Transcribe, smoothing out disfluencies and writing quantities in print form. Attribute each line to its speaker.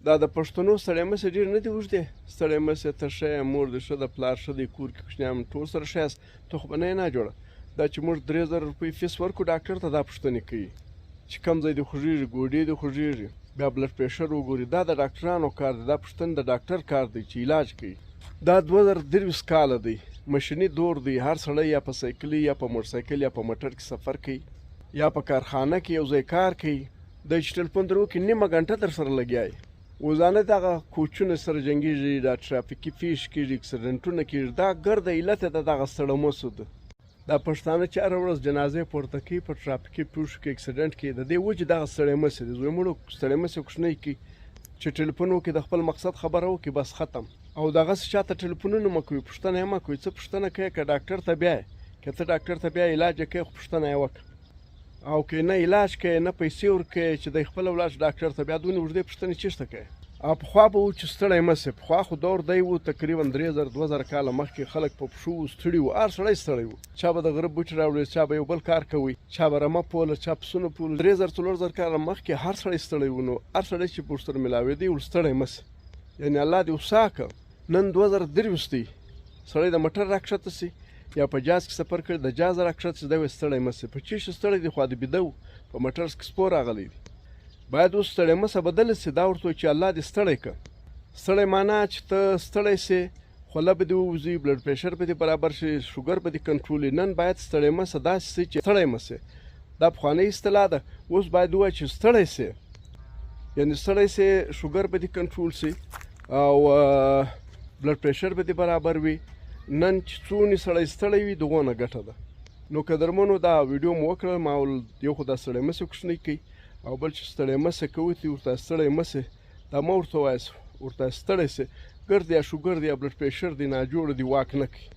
Speaker 1: دا د پښتنو ستړی مسې ډېر نه دي اوږدې ستړی مسې ته ښه یې مور دې ښه ده پلار ښه دی کور کې کوچنیان ټول سره ښه یاست ته خو به نه یې ناجوړه دا چې موږ 3000 روپۍ فیس ورکړو ډاکټر ته دا پوښتنې کوي چې کوم ځای دې خوږېږي ګوډې دې خوږېږي بیا بلډ پریشر وګوري دا د ډاکټرانو کار دی دا پوښتنې د ډاکټر کار دی چې علاج کوي دا 2023 کاله دی مشیني دور دی هر سړی یا په سایکلي یا په موټرسایکل یا په موټر کې سفر کوي یا په کارخانه کې یو ځای کار کوي د چې ټلیفون در وکړي نیمه ګنټه در سره لګیا یې وزانه دغه کوچونه سره جنګېږي دا ټرافیکي پیښ کېږي اکسیډنټونه کېږي دا ګرده علت یې د دغه ستړموسو ده دا پښتانه چې هره ورځ جنازې پورته کوي په ټرافیکي پیښو کې اکسیډنټ کې د دې وجې دغه ستړیمسې دي زوی مړو ستړیمسې کوچنۍ کوي چې ټلیفون وکړي د خپل مقصد خبره وکړي بس ختم او دغسې چاته ټلیفونونه مه کوي پوښتنه یې مه کوي څه پوښتنه کوي که ډاکټر ته بیایې که ته ډاکټر ته بیا علاج یې کوې خو پوښتنه یې وکړه او که نه علاج کوې نه پیسې ورکوې چې دی خپله ولاړ ډاکټر ته بیا دونې اوږدې پوښتنې چېرته کوې او پخوا به و چې ستړی مه سې پخوا خو دور دی و تقریبا 3000 کاله مخکې خلک په پښو وو ستړي وو هر سړی ستړی وو چا به د غره بوټي راوړي چا به یو بل کار کوي چا به رمه پوله چا پسونه پوله 3000 کاله مخکې هر سړی ستړی وو نو هر سړی چې په ورسره ملاوېدی ول ستړی مه سې یعنې الله دې وسا که نن 2023 دی سړی د موټر راکښته سي یا په جاز کې سفر کړي د جاز راکښته سي دی وایي ستړی مه سې په چی شي ستړی دی خو د بیده و په موټرس کې سپور راغلی دی باید اوس ستړی مسه بدله سي دا ورته چې الله دې ستړی که ستړی معنا چې ته ستړی سې خوله به دې ووځي بلډ پریشر به دې برابر شي شوګر به دې کنټرول وي نن باید ستړی مسه داسې سي چې ستړی مه سې دا پخوانۍ اصطلاح ده اوس باید ووایه چې ستړی سې یعنې ستړی سې شوګر به دې کنټرول سي او بلډ پریشر به دې برابر وي نن چې څونې سړی ستړی وي دغونه ګټه ده نو که درمنو دا ویډیو مو وکړل ما یو خو دا ستړی مسې کوچنۍ کوي او بل چې ستړی مسې کوي ته ورته ستړی مسې دا مه ورته وایاست ورته ستړی سې ګرد یا شوګر دی یا بلډ پریشر دی ناجوړه دی واک نه کوي